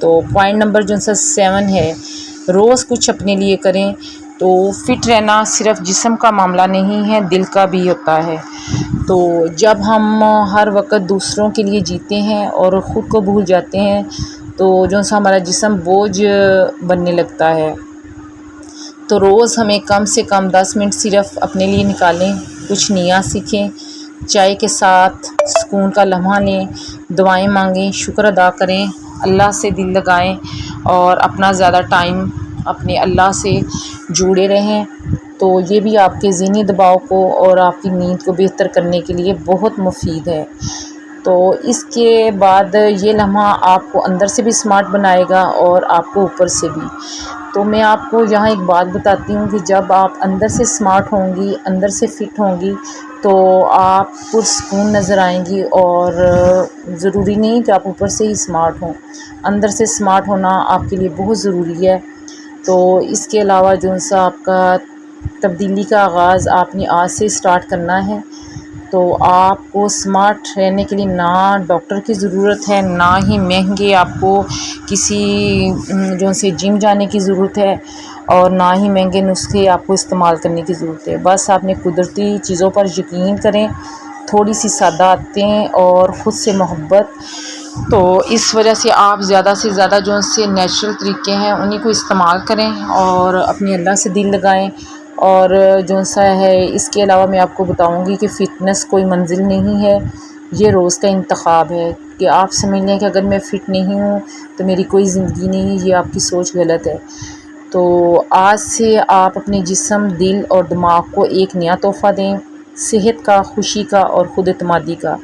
تو point number جو سا 7 ہے، روز کچھ اپنے لیے کریں۔ تو فٹ رہنا صرف جسم کا معاملہ نہیں ہے، دل کا بھی ہوتا ہے۔ تو جب ہم ہر وقت دوسروں کے لیے جیتے ہیں اور خود کو بھول جاتے ہیں تو جو سا ہمارا جسم بوجھ بننے لگتا ہے۔ تو روز ہمیں کم سے کم 10 منٹ صرف اپنے لیے نکالیں، کچھ نیا سیکھیں، چائے کے ساتھ سکون کا لمحہ لیں، دعائیں مانگیں، شکر ادا کریں، اللہ سے دل لگائیں اور اپنا زیادہ ٹائم اپنے اللہ سے جڑے رہیں۔ تو یہ بھی آپ کے ذہنی دباؤ کو اور آپ کی نیند کو بہتر کرنے کے لیے بہت مفید ہے۔ تو اس کے بعد یہ لمحہ آپ کو اندر سے بھی سمارٹ بنائے گا اور آپ کو اوپر سے بھی۔ تو میں آپ کو یہاں ایک بات بتاتی ہوں کہ جب آپ اندر سے سمارٹ ہوں گی، اندر سے فٹ ہوں گی تو آپ پرسکون نظر آئیں گی، اور ضروری نہیں کہ آپ اوپر سے ہی سمارٹ ہوں، اندر سے سمارٹ ہونا آپ کے لیے بہت ضروری ہے۔ تو اس کے علاوہ جو سا آپ کا تبدیلی کا آغاز آپ نے آج سے سٹارٹ کرنا ہے۔ تو آپ کو سمارٹ رہنے کے لیے نہ ڈاکٹر کی ضرورت ہے، نہ ہی مہنگے آپ کو کسی جو سے جم جانے کی ضرورت ہے، اور نہ ہی مہنگے نسخے آپ کو استعمال کرنے کی ضرورت ہے۔ بس آپ نے قدرتی چیزوں پر یقین کریں، تھوڑی سی سادہ عادتیں اور خود سے محبت۔ تو اس وجہ سے آپ زیادہ سے زیادہ جو سے نیچرل طریقے ہیں انہیں کو استعمال کریں اور اپنے اللہ سے دل لگائیں۔ اور جو سا ہے اس کے علاوہ میں آپ کو بتاؤں گی کہ فٹنس کوئی منزل نہیں ہے، یہ روز کا انتخاب ہے۔ کہ آپ سمجھ لیں کہ اگر میں فٹ نہیں ہوں تو میری کوئی زندگی نہیں، یہ آپ کی سوچ غلط ہے۔ تو آج سے آپ اپنے جسم، دل اور دماغ کو ایک نیا تحفہ دیں، صحت کا، خوشی کا اور خود اعتمادی کا۔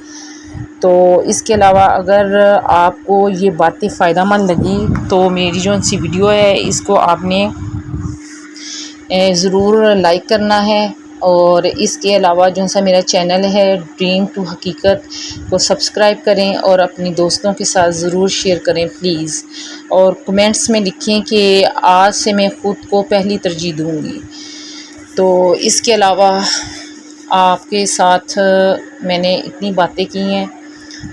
تو اس کے علاوہ اگر آپ کو یہ باتیں فائدہ مند لگی تو میری جو سی ویڈیو ہے اس کو آپ نے ضرور لائک کرنا ہے، اور اس کے علاوہ جو سا میرا چینل ہے ڈریم ٹو حقیقت کو سبسکرائب کریں اور اپنی دوستوں کے ساتھ ضرور شیئر کریں پلیز، اور کمنٹس میں لکھیں کہ آج سے میں خود کو پہلی ترجیح دوں گی۔ تو اس کے علاوہ آپ کے ساتھ میں نے اتنی باتیں کی ہیں،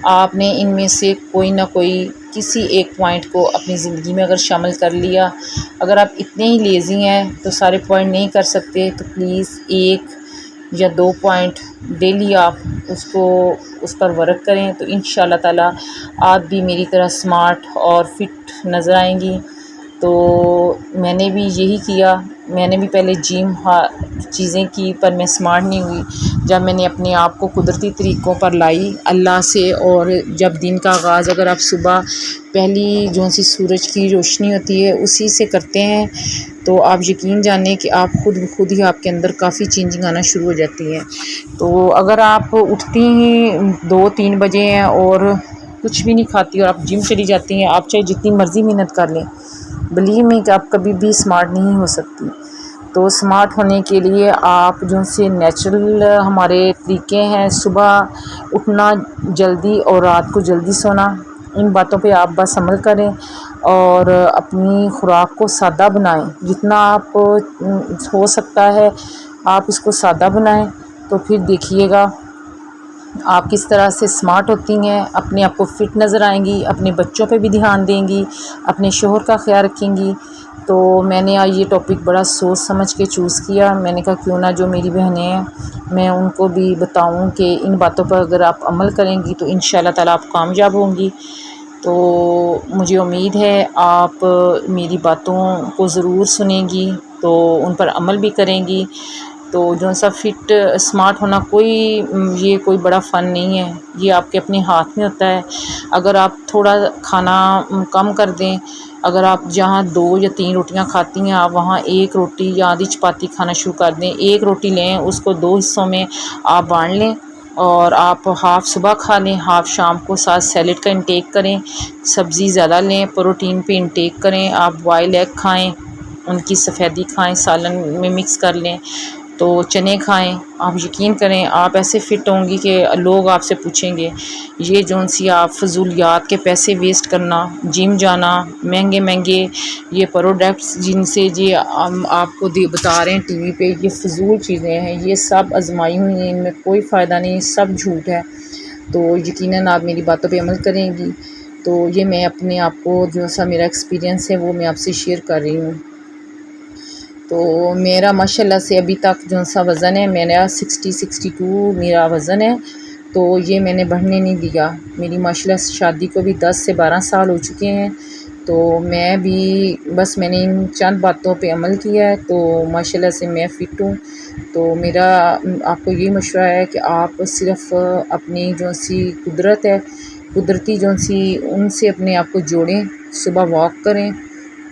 آپ نے ان میں سے کوئی نہ کوئی کسی ایک پوائنٹ کو اپنی زندگی میں اگر شامل کر لیا، اگر آپ اتنے ہی لیزی ہیں تو سارے پوائنٹ نہیں کر سکتے تو پلیز 1 یا 2 پوائنٹ ڈیلی آپ اس پر ورک کریں، تو انشاءاللہ تعالی آپ بھی میری طرح سمارٹ اور فٹ نظر آئیں گی۔ تو میں نے بھی یہی کیا، میں نے بھی پہلے جم چیزیں کی پر میں سمارٹ نہیں ہوئی۔ جب میں نے اپنے آپ کو قدرتی طریقوں پر لائی اللہ سے، اور جب دن کا آغاز اگر آپ صبح پہلی جو سی سورج کی روشنی ہوتی ہے اسی سے کرتے ہیں تو آپ یقین جانیں کہ آپ خود ہی آپ کے اندر کافی چینجنگ آنا شروع ہو جاتی ہے۔ تو اگر آپ اٹھتی ہی 2-3 بجے ہیں اور کچھ بھی نہیں کھاتی اور آپ جم چلی جاتی ہیں، آپ چاہے جتنی مرضی محنت کر لیں، بلیو می کہ آپ کبھی بھی سمارٹ نہیں ہو سکتی۔ تو سمارٹ ہونے کے لیے آپ جو سے نیچرل ہمارے طریقے ہیں، صبح اٹھنا جلدی اور رات کو جلدی سونا، ان باتوں پہ آپ بس عمل کریں اور اپنی خوراک کو سادہ بنائیں، جتنا آپ ہو سکتا ہے آپ اس کو سادہ بنائیں۔ تو پھر دیکھیے گا آپ کس طرح سے سمارٹ ہوتی ہیں، اپنے آپ کو فٹ نظر آئیں گی، اپنے بچوں پہ بھی دھیان دیں گی، اپنے شوہر کا خیال رکھیں گی۔ تو میں نے آج یہ ٹاپک بڑا سوچ سمجھ کے چوز کیا، میں نے کہا کیوں نہ جو میری بہنیں ہیں میں ان کو بھی بتاؤں کہ ان باتوں پر اگر آپ عمل کریں گی تو انشاءاللہ تعالی آپ کامیاب ہوں گی۔ تو مجھے امید ہے آپ میری باتوں کو ضرور سنیں گی، تو ان پر عمل بھی کریں گی۔ تو جو سا فٹ سمارٹ ہونا یہ کوئی بڑا فن نہیں ہے، یہ آپ کے اپنے ہاتھ میں ہوتا ہے۔ اگر آپ تھوڑا کھانا کم کر دیں، اگر آپ جہاں 2 یا 3 روٹیاں کھاتی ہیں آپ وہاں 1 روٹی یا آدھی چپاتی کھانا شروع کر دیں، 1 روٹی لیں اس کو 2 حصوں میں آپ بانٹ لیں، اور آپ ہاف صبح کھا لیں، ہاف شام کو، ساتھ سیلڈ کا انٹیک کریں، سبزی زیادہ لیں، پروٹین پہ انٹیک کریں، آپ بوائل ایگ کھائیں، ان کی سفیدی کھائیں، سالن میں مکس کر لیں، تو چنے کھائیں۔ آپ یقین کریں آپ ایسے فٹ ہوں گی کہ لوگ آپ سے پوچھیں گے یہ جون سی آپ فضولیات کے پیسے ویسٹ کرنا، جم جانا، مہنگے یہ پروڈکٹس جن سے آپ کو بتا رہے ہیں ٹی وی پہ، یہ فضول چیزیں ہیں، یہ سب آزمائی ہوئی ہیں، ان میں کوئی فائدہ نہیں، سب جھوٹ ہے۔ تو یقیناً آپ میری باتوں پہ عمل کریں گی۔ تو یہ میں اپنے آپ کو جو سا میرا ایکسپیرینس ہے وہ میں آپ سے شیئر کر رہی ہوں۔ تو میرا ماشاءاللہ سے ابھی تک جو سا وزن ہے میرا 62 میرا وزن ہے، تو یہ میں نے بڑھنے نہیں دیا۔ میری ماشاءاللہ سے شادی کو بھی 10 سے 12 سال ہو چکے ہیں، تو میں بھی بس میں نے ان چند باتوں پہ عمل کیا ہے، تو ماشاءاللہ سے میں فٹ ہوں۔ تو میرا آپ کو یہ مشورہ ہے کہ آپ صرف اپنی جو سی قدرت ہے، قدرتی جو سی ان سے اپنے آپ کو جوڑیں، صبح واک کریں،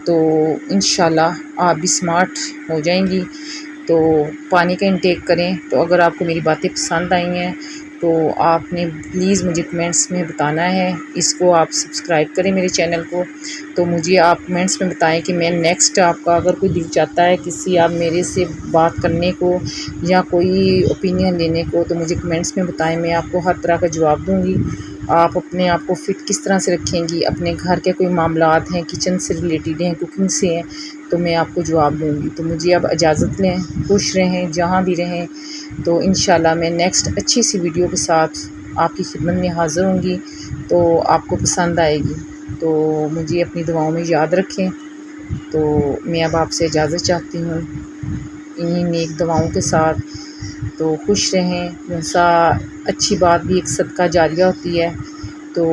تو انشاءاللہ آپ بھی سمارٹ ہو جائیں گی۔ تو پانی کا انٹیک کریں۔ تو اگر آپ کو میری باتیں پسند آئی ہیں تو آپ نے پلیز مجھے کمنٹس میں بتانا ہے، اس کو آپ سبسکرائب کریں میرے چینل کو۔ تو مجھے آپ کمنٹس میں بتائیں کہ میں نیکسٹ آپ کا اگر کوئی دل چاہتا ہے کسی آپ میرے سے بات کرنے کو یا کوئی اوپینین لینے کو، تو مجھے کمنٹس میں بتائیں، میں آپ کو ہر طرح کا جواب دوں گی۔ آپ اپنے آپ کو فٹ کس طرح سے رکھیں گی، اپنے گھر کے کوئی معاملات ہیں، کچن سے ریلیٹڈ ہیں، کوکنگ سے ہیں، تو میں آپ کو جواب دوں گی۔ تو مجھے اب اجازت لیں، خوش رہیں جہاں بھی رہیں۔ تو انشاءاللہ میں نیکسٹ اچھی سی ویڈیو کے ساتھ آپ کی خدمت میں حاضر ہوں گی، تو آپ کو پسند آئے گی۔ تو مجھے اپنی دعاؤں میں یاد رکھیں۔ تو میں اب آپ سے اجازت چاہتی ہوں انہی نیک دعاؤں کے ساتھ۔ تو خوش رہیں، جیسا اچھی بات بھی ایک صدقہ جاریہ ہوتی ہے، تو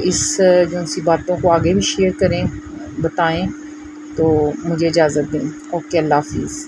اس جو سی باتوں کو آگے بھی شیئر کریں، بتائیں۔ تو مجھے اجازت دیں۔ اوکے، اللہ حافظ۔